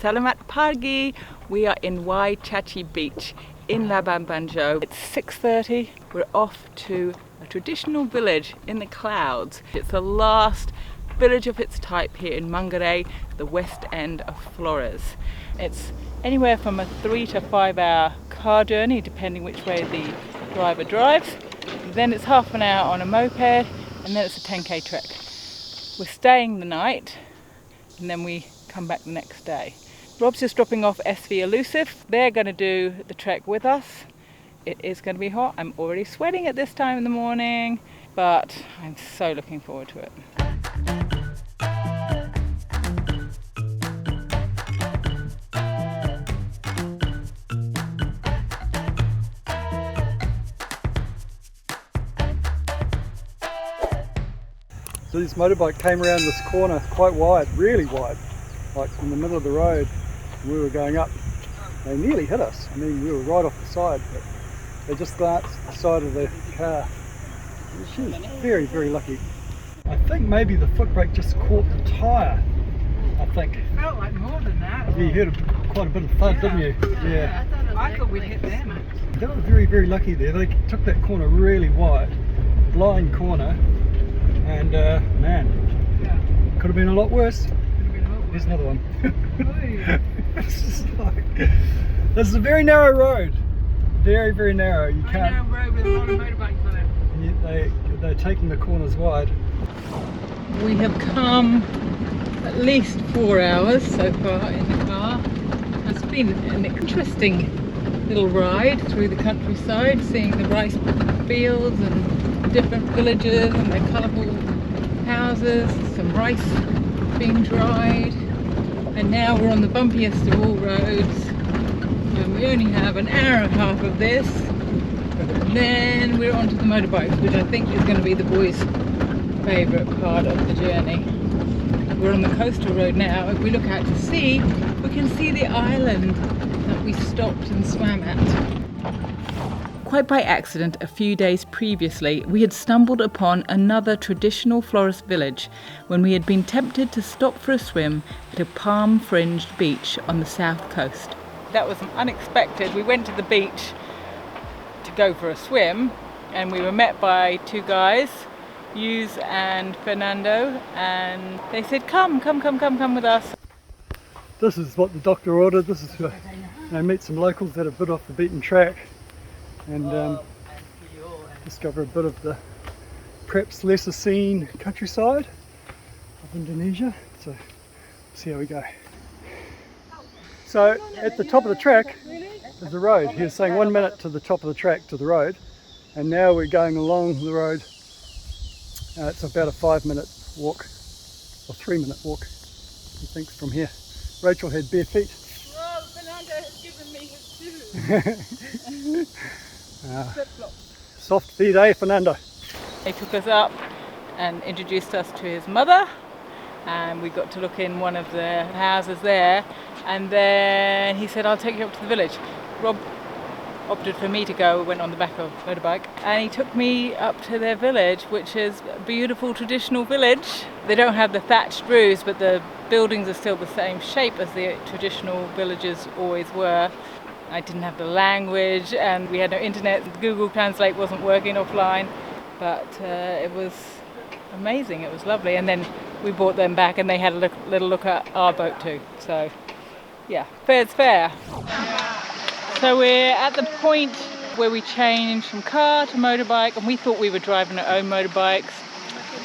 Selamat pagi. We are in Wae Caci beach in Labuan Bajo. It's 6:30. We're off to a traditional village in the clouds. It's the last village of its type here in Mangarei, the west end of Flores. It's anywhere from a 3 to 5 hour car journey, depending which way the driver drives. Then it's half an hour on a moped, and then it's a 10k trek. We're staying the night, and then we come back the next day. Rob's just dropping off SV Allusive. They're going to do the trek with us. It is going to be hot. I'm already sweating at this time in the morning, but I'm so looking forward to it. So this motorbike came around this corner quite wide, really wide, like in the middle of the road. We were going up. They nearly hit us. I mean, we were right off the side, but they just glanced at the side of the car. She was very, very lucky. I think maybe the foot brake just caught the tyre, I think. It felt like more than that. You heard quite a bit of thud, didn't you? Yeah. I thought we'd hit them. They were very, very lucky there. They took that corner really wide, blind corner. And man, could have been a lot worse. Here's another one. This is a very narrow road. Very, very narrow. You can't. Narrow road with a lot of motorbikes on it. And they're taking the corners wide. We have come at least 4 hours so far in the car. It's been an interesting little ride through the countryside, seeing the rice fields and different villages and their colourful houses, some rice being dried, and now we're on the bumpiest of all roads, and we only have an hour and a half of this, and then we're onto the motorbikes, which I think is going to be the boys' favourite part of the journey. We're on the coastal road now. If we look out to sea, we can see the island that we stopped and swam at. Quite by accident, a few days previously, we had stumbled upon another traditional Flores village when we had been tempted to stop for a swim at a palm-fringed beach on the south coast. That was unexpected. We went to the beach to go for a swim, and we were met by two guys, Yus and Fernando, and they said, come with us. This is what the doctor ordered. This is meet some locals that are a bit off the beaten track, and discover a bit of the perhaps lesser seen countryside of Indonesia. So see how we go. So at the top of the track is the road. He was saying 1 minute to the top of the track to the road, and now we're going along the road. It's about a 5-minute walk, or 3-minute walk, he thinks, from here. Rachel had bare feet. Well, Fernando has given me his shoes. Soft feet, eh, Fernando? He took us up and introduced us to his mother, and we got to look in one of the houses there, and then he said, I'll take you up to the village. Rob opted for me to go, went on the back of a motorbike, and he took me up to their village, which is a beautiful traditional village. They don't have the thatched roofs, but the buildings are still the same shape as the traditional villages always were. I didn't have the language, and we had no internet. Google Translate wasn't working offline, but it was amazing. It was lovely. And then we brought them back, and they had a little look at our boat too. So yeah, fair's fair. So we're at the point where we changed from car to motorbike, and we thought we were driving our own motorbikes.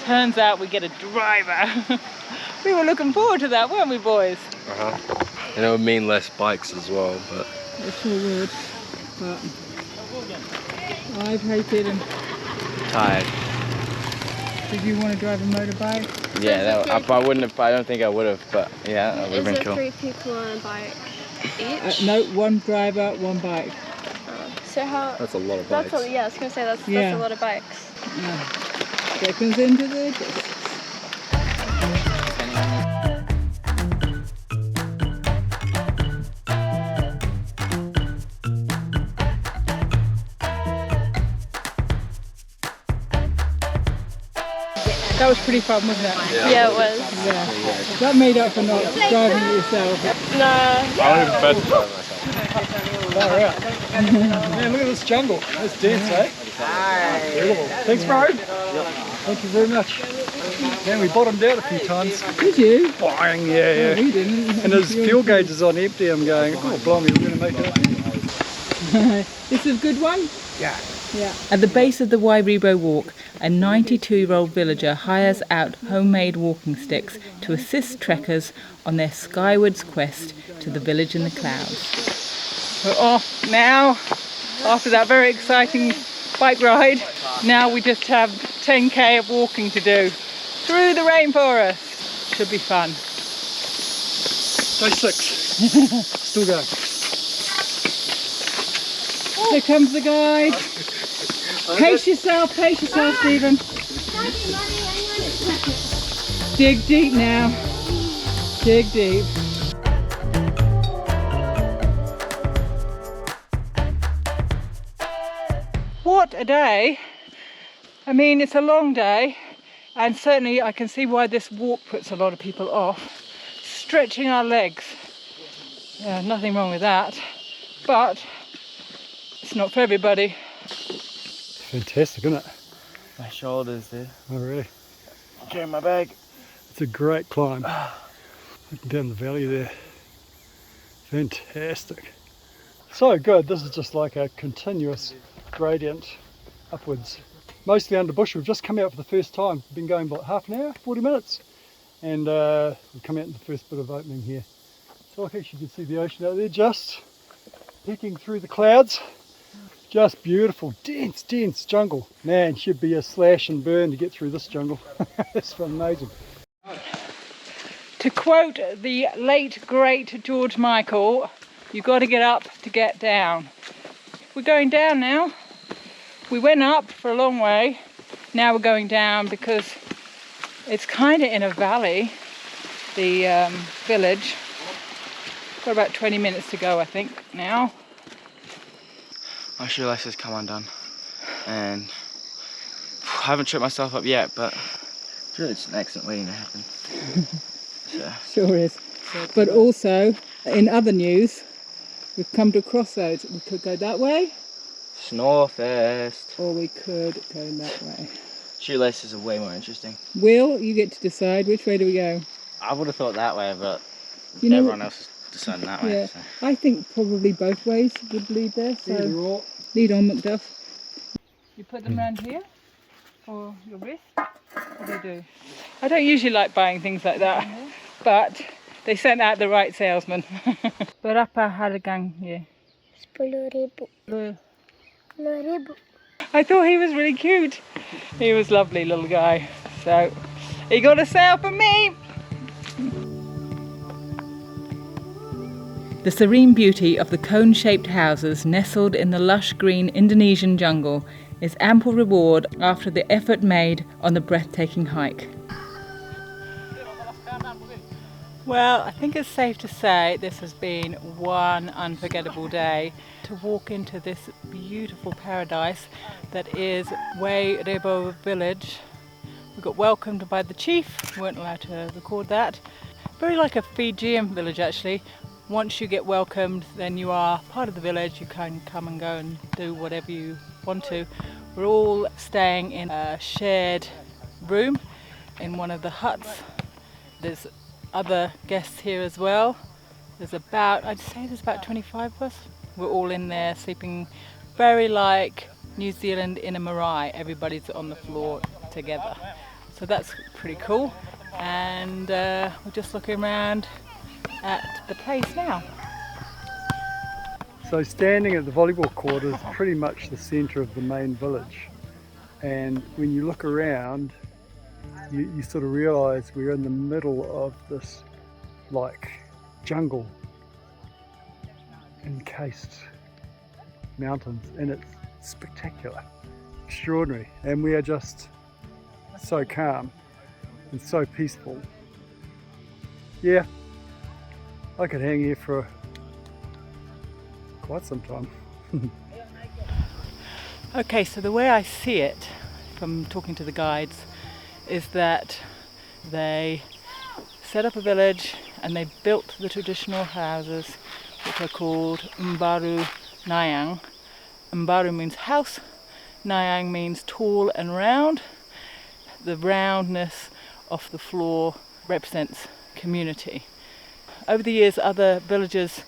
Turns out we get a driver. We were looking forward to that, weren't we, boys? And it would mean less bikes as well, but... It sure would, but I've hated and... Tired. Did you want to drive a motorbike? Yeah, I wouldn't have, I don't think I would have, but yeah, that would have been cool. Is it 3 people on a bike each? No, one driver, one bike. So how... That's a lot of bikes. I was going to say, that's a lot of bikes. Yeah. Seconds into the distance. That was pretty fun, wasn't it? Yeah, it was. Yeah. That made up for not driving it yourself. No. I don't even prefer to drive myself. Far out. Man, look at this jungle. That's dense, eh? Incredible. Thanks, bro. Thank you very much. Man, we bottomed out a few times. Did you? Boing, yeah. We didn't. And his fuel gauge is on empty. I'm going, oh, blimey, we're going to make it. This is a good one? Yeah. Yeah. At the base of the Wae Rebo walk, a 92-year-old villager hires out homemade walking sticks to assist trekkers on their skywards quest to the village in the clouds. We're off now, after that very exciting bike ride. Now we just have 10k of walking to do through the rainforest. Should be fun. Day 6. Still going. Here comes the guide. Pace yourself, Stephen. Dig deep now. Dig deep. What a day. I mean, it's a long day, and certainly I can see why this walk puts a lot of people off. Stretching our legs. Yeah, nothing wrong with that, but it's not for everybody. Fantastic, isn't it? My shoulders, dude. Oh, really? Carrying my bag. It's a great climb. Looking down the valley there. Fantastic. So good. This is just like a continuous gradient upwards. Mostly under bush. We've just come out for the first time. We've been going about half an hour, 40 minutes. And we've come out in the first bit of opening here. So I think you can see the ocean out there just peeking through the clouds. Just beautiful, dense jungle. Man, should be a slash and burn to get through this jungle. It's amazing. To quote the late great George Michael, you've got to get up to get down. We're going down now. We went up for a long way. Now we're going down because it's kind of in a valley, the village. Got about 20 minutes to go, I think, now. My shoelace has come undone, and I haven't tripped myself up yet, but it's really just an accident waiting to happen. So. Sure is. But also, in other news, we've come to a crossroads. We could go that way, Northwest. or we could go that way. Shoelaces are way more interesting. Will, you get to decide which way do we go. I would have thought that way, but You know, everyone else is deciding that way. yeah, So. I think probably both ways would lead there. So lead on, Macduff. You put them around here for your wrist. What do you do? I don't usually like buying things like that, but they sent out the right salesman. Berapa harga here? 10.000. 10.000. I thought he was really cute. He was a lovely little guy. So he got a sale for me. The serene beauty of the cone-shaped houses nestled in the lush green Indonesian jungle is ample reward after the effort made on the breathtaking hike. Well, I think it's safe to say this has been one unforgettable day to walk into this beautiful paradise that is Wae Rebo village. We got welcomed by the chief, we weren't allowed to record that. Very like a Fijian village actually. Once you get welcomed, then you are part of the village. You can come and go and do whatever you want to. We're all staying in a shared room in one of the huts. There's other guests here as well. I'd say there's about 25 of us. We're all in there sleeping very like New Zealand in a marae. Everybody's on the floor together. So that's pretty cool. And we're just looking around at the place now. So standing at the volleyball court is pretty much the centre of the main village, and when you look around you sort of realise we're in the middle of this like jungle encased mountains, and it's spectacular, extraordinary, and we are just so calm and so peaceful. Yeah, I could hang here for quite some time. Okay, so the way I see it from talking to the guides is that they set up a village and they built the traditional houses, which are called Mbaru Nayang. Mbaru means house, Nayang means tall and round. The roundness of the floor represents community. Over the years, other villages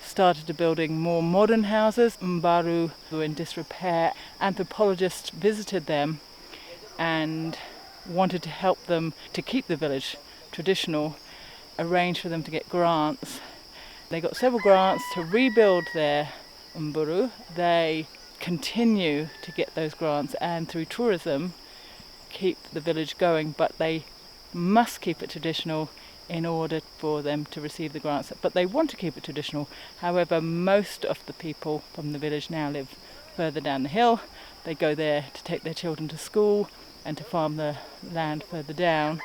started to building more modern houses. Mbaru were in disrepair. Anthropologists visited them and wanted to help them to keep the village traditional, arranged for them to get grants. They got several grants to rebuild their mburu. They continue to get those grants and through tourism keep the village going, but they must keep it traditional in order for them to receive the grants. But they want to keep it traditional. However, most of the people from the village now live further down the hill. They go there to take their children to school and to farm the land further down.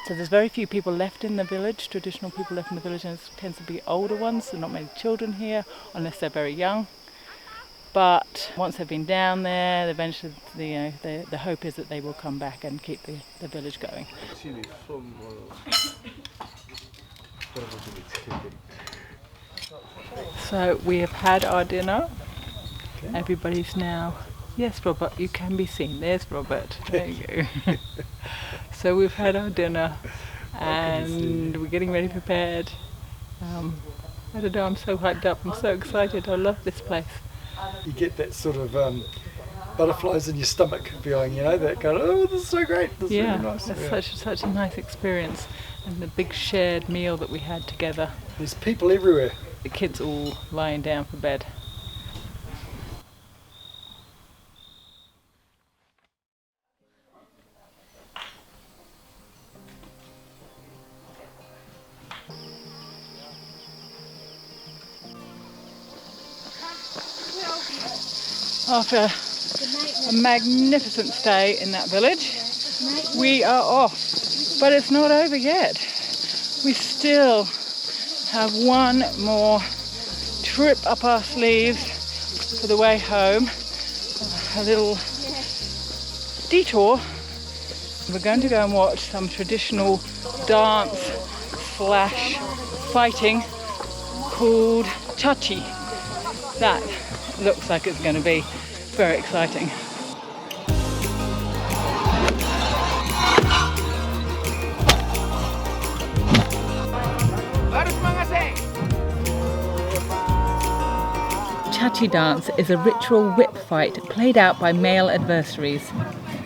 So there's very few people left in the village, traditional people left in the village, and it tends to be older ones. There are not many children here, unless they're very young. But once they've been down there, eventually the hope is that they will come back and keep the village going. So we have had our dinner. Okay. Everybody's now... Yes, Robert, you can be seen. There's Robert. There you go. So we've had our dinner and we're getting ready prepared. I don't know, I'm so hyped up, I'm so excited. I love this place. You get that sort of butterflies in your stomach feeling, you know, that kind of, oh, this is so great, this is really nice. It's such a nice experience, and the big shared meal that we had together. There's people everywhere. The kids all lying down for bed. After a magnificent stay in that village, we are off, but it's not over yet. We still have one more trip up our sleeves for the way home, a little detour. We're going to go and watch some traditional dance / fighting called Caci. That looks like it's going to be very exciting. Caci dance is a ritual whip fight played out by male adversaries.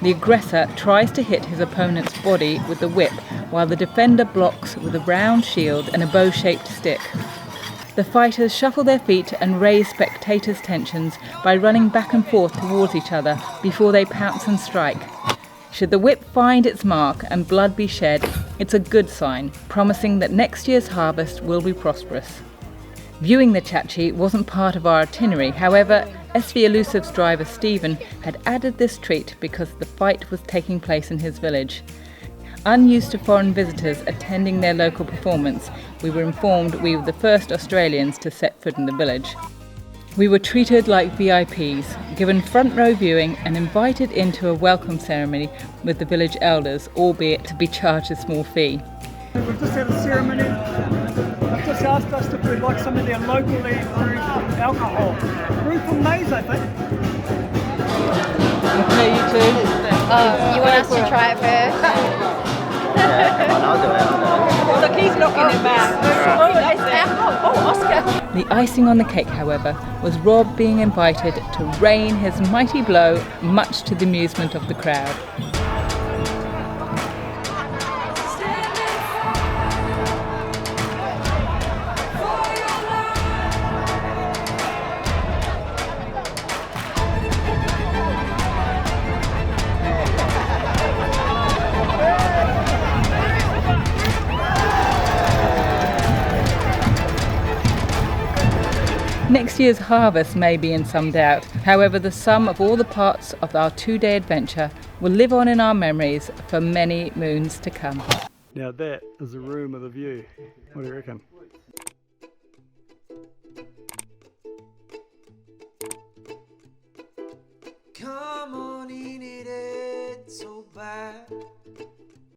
The aggressor tries to hit his opponent's body with the whip, while the defender blocks with a round shield and a bow-shaped stick. The fighters shuffle their feet and raise spectators' tensions by running back and forth towards each other before they pounce and strike. Should the whip find its mark and blood be shed, it's a good sign, promising that next year's harvest will be prosperous. Viewing the Caci wasn't part of our itinerary. However, SV Allusive's driver Stephen had added this treat because the fight was taking place in his village. Unused to foreign visitors attending their local performance, we were informed we were the first Australians to set foot in the village. We were treated like VIPs, given front row viewing and invited into a welcome ceremony with the village elders, albeit to be charged a small fee. We've just had a ceremony. They've just asked us if we'd like some of their locally brewed alcohol. Brewed from maize, I think. Okay, you too. You want us to try it first? Look, he's knocking it back. Oh, Oscar. The icing on the cake, however, was Rob being invited to rain his mighty blow, much to the amusement of the crowd. Next year's harvest may be in some doubt. However, the sum of all the parts of our 2-day adventure will live on in our memories for many moons to come. Now that is a room with a view. What do you reckon? Come on, ain't it so bad? Bye.